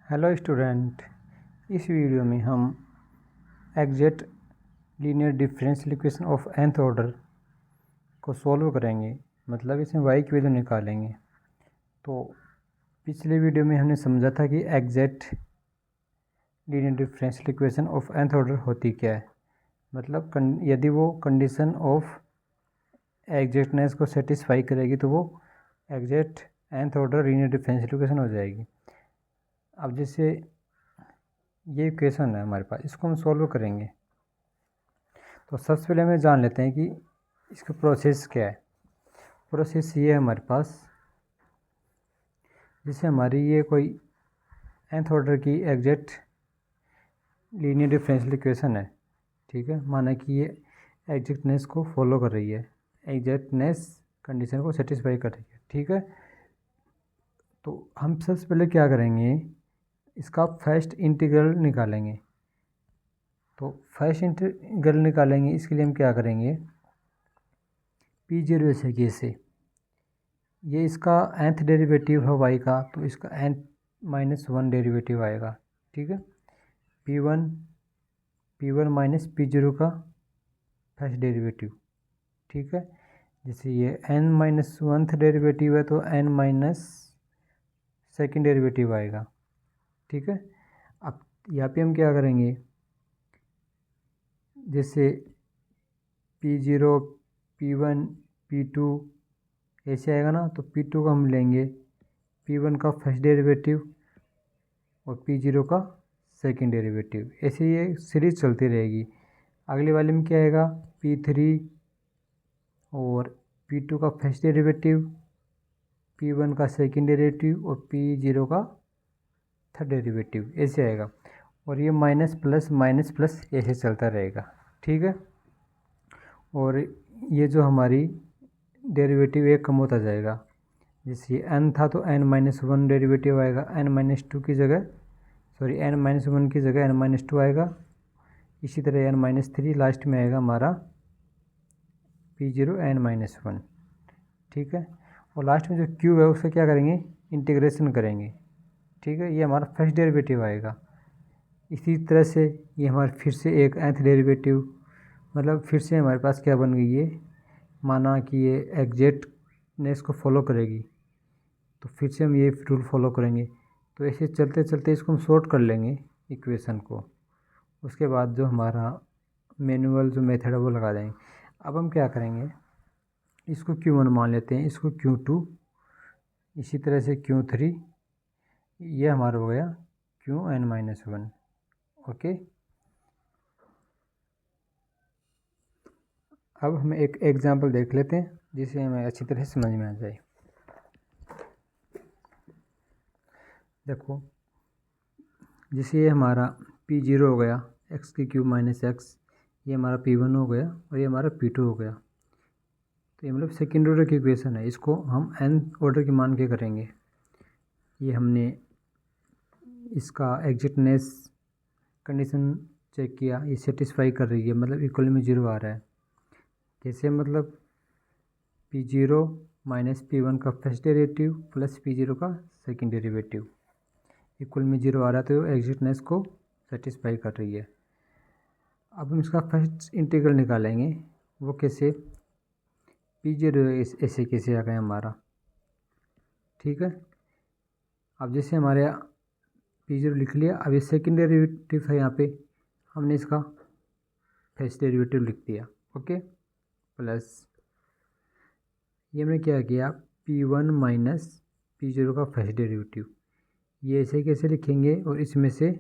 Hello student. इस video में हम exact linear differential equation of nth order को सॉल्व करेंगे, मतलब इसमें y की वैल्यू निकालेंगे। तो पिछले वीडियो में हमने समझा था कि exact linear differential equation of nth order होती क्या है, मतलब यदि वो कंडीशन ऑफ एग्जैक्टनेस को सेटिस्फाई करेगी तो वो exact nth order linear differential equation हो जाएगी। अब जैसे ये इक्वेशन है हमारे पास, इसको हम सॉल्व करेंगे। तो सबसे पहले हमें जान लेते हैं कि इसका प्रोसेस क्या है। प्रोसेस ये है हमारे पास, जैसे हमारी ये कोई nth ऑर्डर की एग्जैक्ट लीनियर डिफरेंशियल इक्वेशन है, ठीक है। माना कि ये एग्जैक्टनेस को फॉलो कर रही है, एग्जैक्टनेस कंडीशन को सेटिस्फाई कर रही है, ठीक है। तो हम सबसे पहले क्या करेंगे, इसका फर्स्ट इंटीग्रल निकालेंगे। तो फर्स्ट इंटीग्रल निकालेंगे, इसके लिए हम क्या करेंगे, p0 से के से ये इसका nth डेरिवेटिव है y का, तो इसका n-1 डेरिवेटिव आएगा, ठीक है। p1 माइनस p0 का फर्स्ट डेरिवेटिव, ठीक है। जैसे ये n-1th डेरिवेटिव है तो n- सेकेंड डेरिवेटिव आएगा, ठीक है। अब यहाँ पे हम क्या करेंगे, जैसे p0 p1 p2 ऐसे आएगा ना, तो p2 का हम लेंगे p1 का फर्स्ट डेरिवेटिव और p0 का सेकेंड डेरिवेटिव, ऐसे ये सीरीज चलती रहेगी। अगले वाले में क्या आएगा, p3 और p2 का फर्स्ट डेरिवेटिव, p1 का सेकेंड डेरिवेटिव और p0 का थर्ड डेरिवेटिव, ऐसे आएगा। और ये माइनस प्लस ऐसे चलता रहेगा, ठीक है। और ये जो हमारी डेरिवेटिव एक कम होता जाएगा, जैसे n था तो n-1 डेरिवेटिव आएगा, n-2 की जगह n-1 की जगह n-2 आएगा। इसी तरह n-3 लास्ट में आएगा हमारा p0 n-1, ठीक है। और लास्ट में जो q है उसका क्या करेंगे, इंटीग्रेशन करेंगे, ठीक है। ये हमारा फर्स्ट डेरिवेटिव आएगा। इसी तरह से ये हमारा फिर से एक nth डेरिवेटिव, मतलब फिर से हमारे पास क्या बन गई है, माना कि ये एग्जैक्टनेस को फॉलो करेगी तो फिर से हम ये रूल फॉलो करेंगे। तो ऐसे चलते चलते इसको हम शॉर्ट कर लेंगे इक्वेशन को। उसके बाद जो हमारा मैनुअल जो मेथड है वो लगा देंगे। अब हम क्या करेंगे, इसको Q1 मान लेते हैं, इसको Q2, इसी तरह से Q3, ये हमारा हो गया Qn-1, ओके। अब हम एक एग्जांपल देख लेते हैं जिससे हमें अच्छी तरह से समझ में आ जाए। देखो, जैसे ये हमारा p0 हो गया x³ माइनस एक्स, ये हमारा p1 हो गया और ये हमारा p2 हो गया। तो ये मतलब सेकेंड ऑर्डर की इक्वेशन है, इसको हम n ऑर्डर की मान के करेंगे। ये हमने इसका एग्जैक्टनेस कंडीशन चेक किया, ये सेटिस्फाई कर रही है, मतलब इक्वल में 0 आ रहा है। कैसे, मतलब p0 माइनस p1 का फर्स्ट डेरिवेटिव प्लस p0 का सेकेंड डेरिवेटिव इक्वल में 0 आ रहा है, तो एग्जैक्टनेस को सेटिस्फाई कर रही है। अब हम इसका फर्स्ट इंटीग्रल निकालेंगे, वो कैसे, p0 ऐसे कैसे आ गया हमारा, ठीक है। अब जैसे हमारे p0 लिख लिया, अब ये सेकेंड डेरिवेटिव है, यहाँ पे हमने इसका फर्स्ट डेरिवेटिव लिख दिया, ओके। प्लस ये हमने क्या किया, p1 माइनस p0 का फर्स्ट डेरिवेटिव, ये ऐसे कैसे लिखेंगे और इसमें से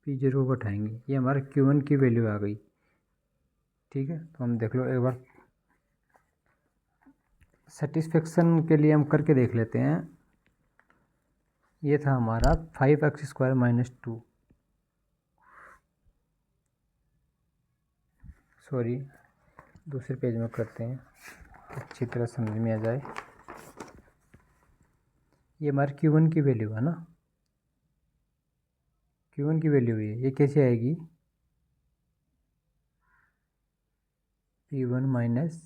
p0 को घटाएंगे, ये हमारा Q1 की वैल्यू आ गई, ठीक है। तो हम देख लो एक बार, सेटिस्फेक्शन के लिए हम करके देख लेते हैं। ये था हमारा 5x² माइनस 2, सॉरी दूसरे पेज में करते हैं अच्छी तरह समझ में आ जाए। ये हमारे Q1 की वैल्यू है ना, Q1 की वैल्यू है, ये कैसे आएगी, p1 माइनस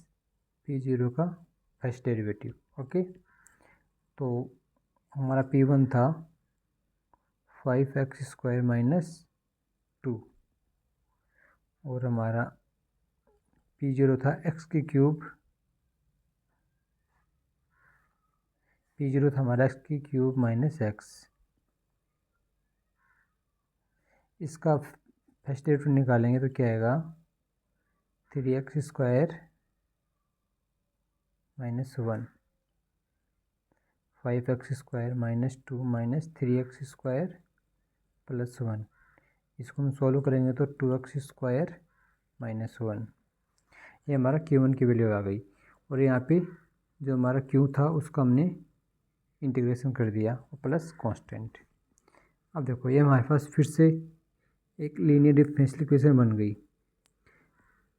p0 का फर्स्ट डेरिवेटिव, ओके। तो हमारा p1 था 5x² माइनस 2 और हमारा P0 था P0 था हमारा x³ माइनस x। इसका फर्स्ट डेरिवेटिव निकालेंगे तो क्या आएगा 3x² minus 1 5x² minus 2 minus 3x² plus 1। इसको हम सॉल्व करेंगे तो 2x² माइनस 1। ये हमारा Q1 की वैल्यू आ गई और यहाँ पे जो हमारा Q था उसका हमने इंटीग्रेशन कर दिया और प्लस कांस्टेंट। अब देखो ये हमारे पास फिर से एक लीनियर डिफरेंशियल इक्वेशन बन गई।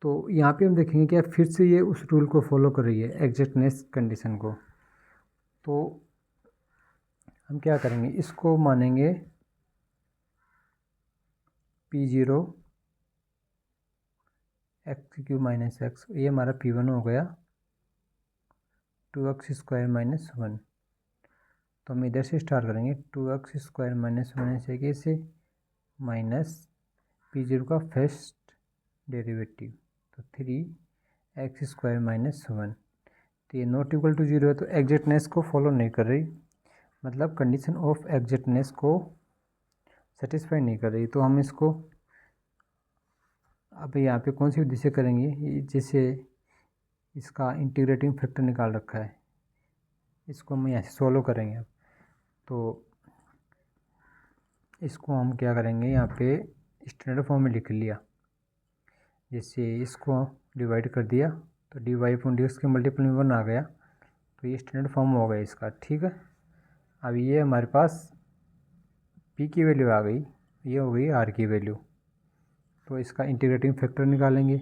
तो यहाँ पे हम देखेंगे कि फिर से ये उस रूल को फॉलो कर रही है, एग्जैक्टनेस कंडीशन को। तो हम क्या करेंगे, इसको मानेंगे P0 x³ माइनस x। ये हमारा P1 हो गया 2x² माइनस 1। तो हम इधर से स्टार्ट करेंगे 2x² माइनस 1 ऐसे कैसे माइनस P0 का फर्स्ट डेरिवेटिव तो 3x² माइनस 1। तो ये नॉट इक्वल टू 0 है तो एग्जैक्टनेस को फॉलो नहीं कर रही, मतलब कंडीशन ऑफ एग्जैक्टनेस को सेटिस्फाई नहीं कर रही। तो हम इसको अब यहाँ पे कौन सी विधि से करेंगे, जैसे इसका इंटीग्रेटिंग फैक्टर निकाल रखा है, इसको हम यहाँ से सोल्व करेंगे। अब तो इसको हम क्या करेंगे, यहाँ पे स्टैंडर्ड फॉर्म में लिख लिया। जैसे इसको डिवाइड कर दिया तो dy/dx के मल्टीपल में 1 आ गया, तो ये स्टैंडर्ड फॉर्म हो गया इसका। ठीक है, अब ये हमारे पास p की वैल्यू आ गई, ये हो गई r की वैल्यू। तो इसका इंटीग्रेटिंग फैक्टर निकालेंगे।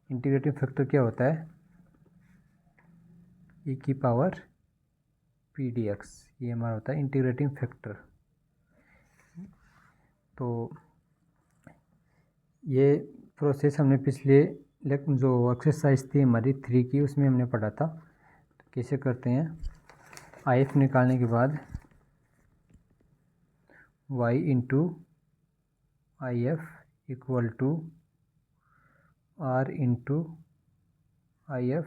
इंटीग्रेटिंग फैक्टर क्या होता है, e⁻p dx, ये हमारा होता है इंटीग्रेटिंग फैक्टर। तो ये प्रोसेस हमने पिछले जो एक्सरसाइज थी हमारी 3 की उसमें हमने पढ़ा था। तो कैसे करते हैं, IF निकालने के बाद y into IF equal to r into IF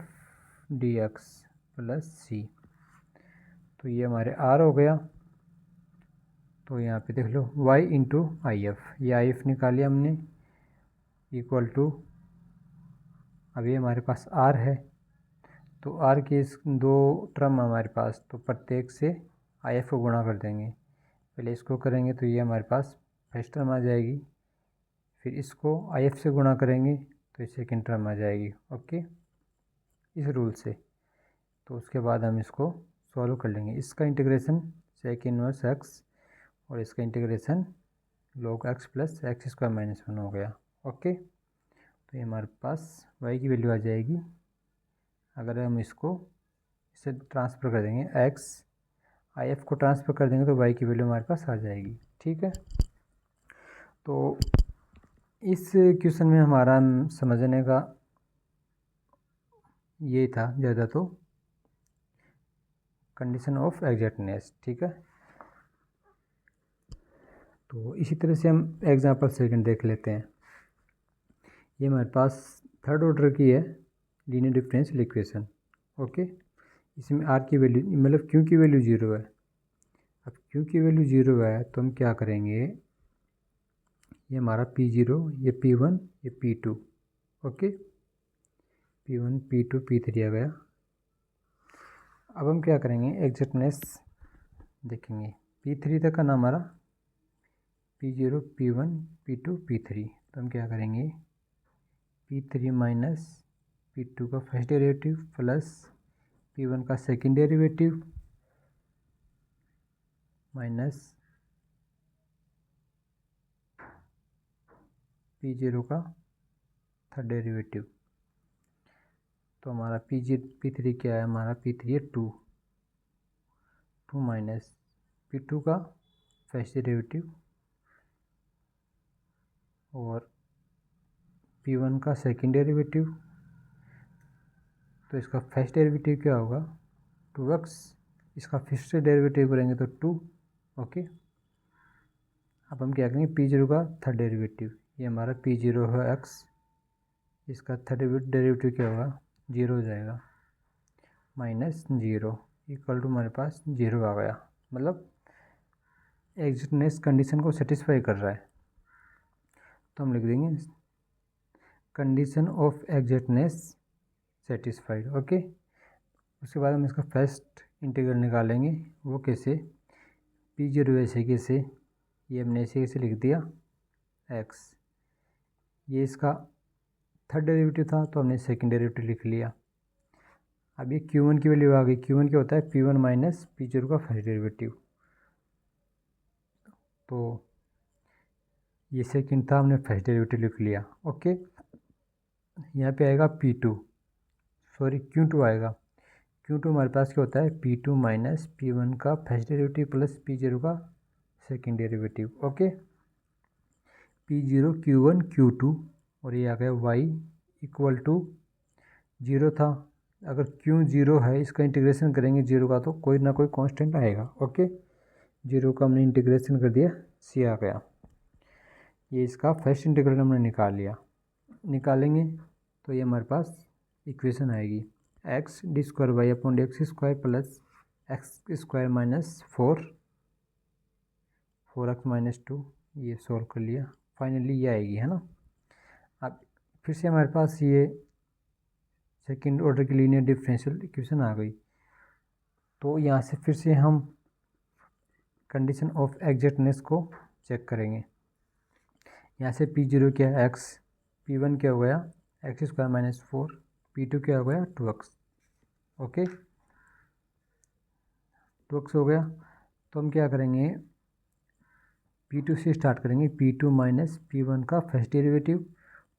dx plus c। तो ये हमारे r हो गया। तो यहाँ पे देख लो y इंटू IF, ये IF निकालिए हमने इक्वल टू, अब ये हमारे पास r है तो r के इस 2 टर्म हमारे पास, तो प्रत्येक से IF को गुणा कर देंगे। पहले इसको करेंगे तो ये हमारे पास फर्स्ट टर्म आ जाएगी, फिर इसको IF से गुणा करेंगे तो ये सेकेंड टर्म आ जाएगी। ओके, इस रूल से। तो उसके बाद हम इसको सॉल्व कर लेंगे। इसका इंटीग्रेशन सेक इनवर्स x और इसका integration log x plus x² minus 1 हो गया। ओके, तो ये हमारे पास y की वैल्यू आ जाएगी। अगर हम इसको इसे ट्रांसफ़र कर देंगे, x IF को ट्रांसफ़र कर देंगे तो y की वैल्यू हमारे पास आ जाएगी। ठीक है, तो इस क्वेश्चन में हमारा समझने का ये था ज़्यादा, तो कंडीशन ऑफ एग्जैक्टनेस। ठीक है, तो इसी तरह से हम एग्जांपल सेकंड देख लेते हैं। ये हमारे पास थर्ड ऑर्डर की है लीनियर डिफरेंशियल इक्वेशन। ओके, इसमें r की वैल्यू मतलब q की वैल्यू 0 है। अब q की वैल्यू 0 है तो हम क्या करेंगे, ये हमारा P0, ये P1, ये P2। Okay, P1 P2 P3 आ गया। अब हम क्या करेंगे, एग्जैक्टनेस देखेंगे। P3 तक का ना हमारा P0 P1 P2 P3। तो हम क्या करेंगे, P3 माइनस P2 का फर्स्ट डेरिवेटिव प्लस P1 का सेकंड डेरिवेटिव माइनस P0 का थर्ड डेरिवेटिव। तो हमारा P3 क्या है, हमारा P3 है 2 माइनस P2 का फर्स्ट डेरिवेटिव और P1 का सेकंड डेरिवेटिव। तो इसका फर्स्ट डेरिवेटिव क्या होगा 2x, इसका फिर से डेरिवेटिव करेंगे तो 2। ओके, अब हम क्या करेंगे, P0 का थर्ड डेरिवेटिव, ये हमारा P0 है x, इसका थर्ड डेरिवेटिव क्या होगा, 0 हो जाएगा, -0 इक्वल टू हमारे पास 0 आ गया, मतलब एग्जैक्टनेस कंडीशन को सेटिस्फाई कर रहा है। तो हम लिख देंगे condition of exactness satisfied. Okay, उसके बाद हम इसका फर्स्ट इंटीग्रल निकालेंगे, वो कैसे, P0 ऐसे कैसे, ये हमने ऐसे कैसे लिख दिया x, ये इसका थर्ड डेरिवेटिव था तो हमने सेकंड डेरिवेटिव लिख लिया। अब ये Q1 की वैल्यू आ गई, Q1 क्या होता है, P1 माइनस P0 का फर्स्ट डेरिवेटिव, तो ये सेकंड था, हमने फर्स्ट डेरिवेटिव लिख लिया। ओके, यहाँ पे आएगा Q2 आएगा, Q2 हमारे पास क्या होता है, P2 माइनस P1 का फर्स्ट डेरिवेटिव प्लस P0 का second derivative. Okay, P0 Q1 Q2 और ये आ गया y इक्वल टू 0 था, अगर Q 0 है इसका इंटीग्रेशन करेंगे 0 का तो कोई ना कोई कांस्टेंट आएगा। ओके, 0 का हमने इंटीग्रेशन कर दिया, c आ गया, ये इसका फर्स्ट इंटीग्रल हमने निकाल लिया। निकालेंगे तो ये हमारे पास इक्वेशन आएगी x d square y upon x square plus x square minus 4x minus 2, ये सॉल्व कर लिया, फाइनली ये आएगी, है ना। अब फिर से हमारे पास ये सेकंड ऑर्डर की लीनियर डिफरेंशियल इक्वेशन आ गई, तो यहाँ से फिर से हम कंडीशन ऑफ एग्जैक्टनेस को चेक करेंगे। यहाँ से P0 क्या है x, P1 क्या हो गया एक्स स्क्वायर माइनस 4, P2 क्या हो गया 2x। ओके, 2x हो गया, तो हम क्या करेंगे, P2 से स्टार्ट करेंगे, P2 माइनस P1 का फर्स्ट डेरिवेटिव,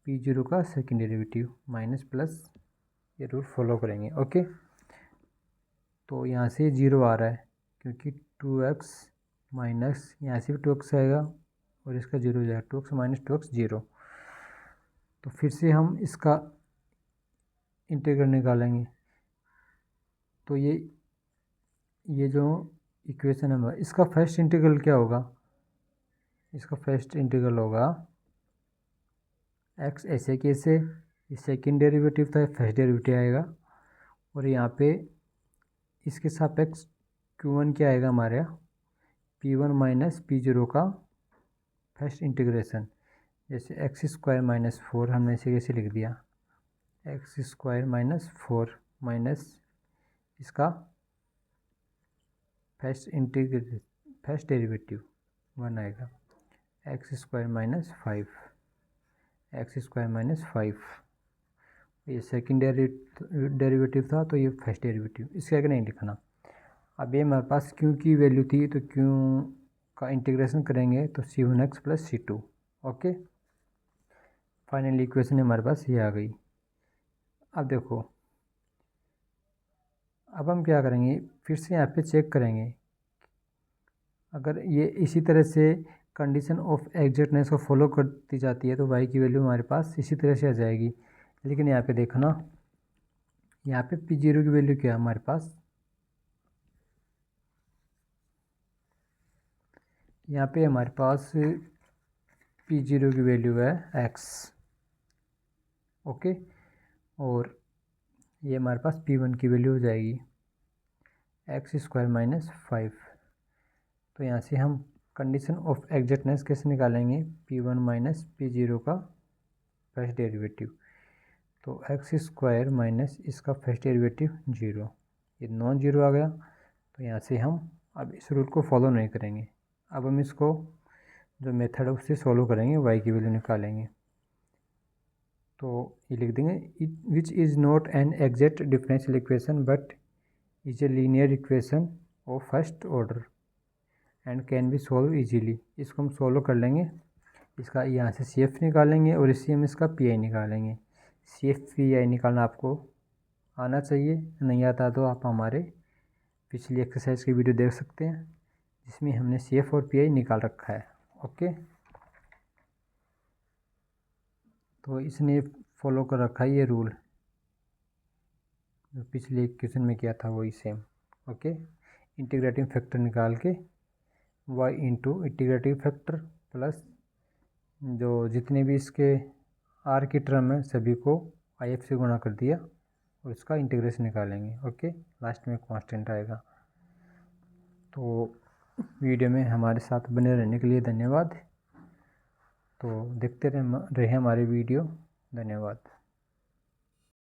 P0 का सेकंड डेरिवेटिव, माइनस प्लस, ये रूल फॉलो करेंगे। ओके, तो यहाँ से 0 आ रहा है क्योंकि 2x माइनस यहाँ से भी 2x आएगा और इसका 0 हो जाएगा, 2x माइनस 2x 0। तो फिर से हम इसका इंटीग्रल निकालेंगे, तो ये जो इक्वेशन है इसका फर्स्ट इंटीग्रल क्या होगा, इसका फर्स्ट इंटीग्रल होगा x ऐसे कैसे, ये सेकंड डेरिवेटिव था, फर्स्ट डेरिवेटिव आएगा, और यहाँ पे इसके सापेक्ष Q1 क्या आएगा हमारे यहाँ, P1 माइनस P0 का फर्स्ट इंटीग्रेशन, जैसे एक्स स्क्वायर माइनस 4 हमने इसे कैसे लिख दिया, एक्स स्क्वायर माइनस 4 माइनस इसका फर्स्ट डेरिवेटिव 1 आएगा, x square minus 5, x square minus 5, ये सेकंड डेरिवेटिव था तो ये फर्स्ट डेरिवेटिव, इसके आगे नहीं लिखना। अब ये हमारे पास Q की वैल्यू थी तो Q का इंटीग्रेशन करेंगे तो C1x plus C2। Okay, final equation हमारे पास ये आ गई। अब देखो, अब हम क्या करेंगे, फिर से यहाँ पे चेक करेंगे, अगर ये इसी तरह से कंडीशन ऑफ एग्जैक्टनेस को फॉलो करती जाती है तो y की वैल्यू हमारे पास इसी तरह से आ जाएगी। लेकिन यहाँ पे देखना, यहाँ पे P0 की वैल्यू क्या है हमारे पास, यहाँ पे हमारे पास P0 की वैल्यू है x। ओके, और ये हमारे पास P1 की वैल्यू हो जाएगी एक्स स्क्वायर माइनस 5। तो यहाँ से हम कंडीशन ऑफ एग्जैक्टनेस कैसे निकालेंगे, P1 माइनस P0 का फर्स्ट डेरिवेटिव, तो एक्स स्क्वायर माइनस इसका फर्स्ट डेरिवेटिव 0, ये नॉन जीरो आ गया, तो यहाँ से हम अब इस रूल को फॉलो नहीं करेंगे। अब हम इसको जो मेथड है उससे सॉल्व करेंगे, y की वैल्यू निकालेंगे, तो ये लिख देंगे which is not an exact differential equation but is a linear equation of first order and can be solve easily. इसको हम सॉल्व कर लेंगे, इसका यहाँ से CF निकालेंगे और इससे हम इसका PI निकालेंगे। CF PI निकालना आपको आना चाहिए, नहीं आता तो आप हमारे पिछली एक्सरसाइज की वीडियो देख सकते हैं जिसमें हमने CF और PI निकाल रखा है। ओके, तो इसने फॉलो कर रखा है ये रूल जो पिछले क्वेश्चन में किया था वही सेम। ओके, इंटीग्रेटिंग फैक्टर निकाल के y into integrative factor plus जो जितने भी इसके आर की टर्म है सभी को आई एफ से गुणा कर दिया और इसका इंटीग्रेशन निकालेंगे। ओके, लास्ट में कांस्टेंट आएगा। तो वीडियो में हमारे साथ बने रहने के लिए धन्यवाद। तो देखते रहे हमारे वीडियो। धन्यवाद।